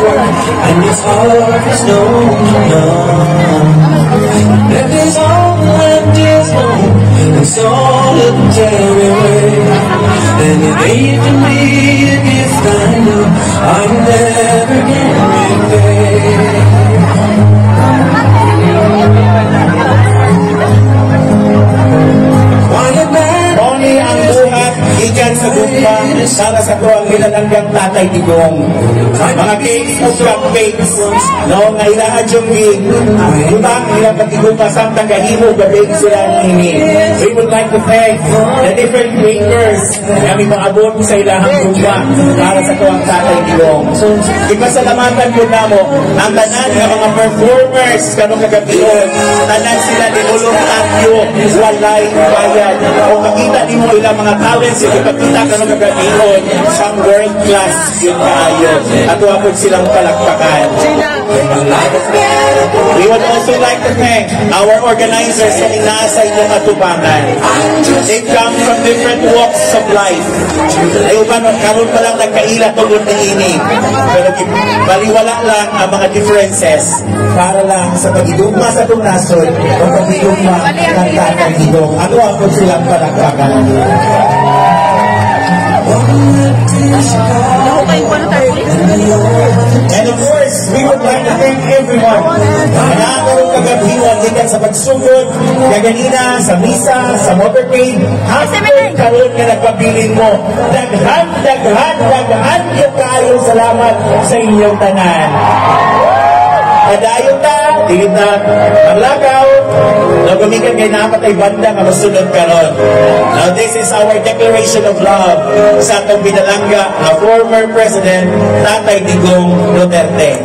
and it's hard to know. That is all that is known, it's all a temporary. And it ain't to me a gift I know I'm never gonna repay. Only ang buhat ikan sa gumpa para sa to ang nilalanggang Tatay Digong. Mga cakes o cupcakes, no, nga ilahan yung utang nila patigumpa samtang kahimo gabig sila ini. We would like to thank the different makers na may maabot sa ilahang gumpa para sa to ang Tatay Digong. Ipasalamatan po na mo ang tanan ng mga performers kanong kagabion. Tanan sila dinulong atyo, walay bayad. O makita din mo ilang mga talents, ipagkita kanong kagabion sa world class yun kaayo. At wapod silang palakpakan. We would also like to thank our organizers na inasa inyong atubangan. They come from different walks of life. Ay uban, karoon pa lang nagkaila tungkol ni ini. Pero baliwala lang ang mga differences para lang sa pag-idugma sa itong nasod o pag-idugma ng Tatay Digong. At wapod silang palakpakan. And of course, we would like to thank everyone na nakakarong kagabiwan dito sa pagsugod, kaganina, sa misa, sa motorcade, hanggang karoon na nagpabilin mo. Daghan yung kaayong salamat sa inyong tanan. Padayon na, dilit na maglakaw, na gumikan kay napat ay banda nga masunod karon. Now this is our declaration of love sa atong binalangga na former President Tatay Digong Duterte.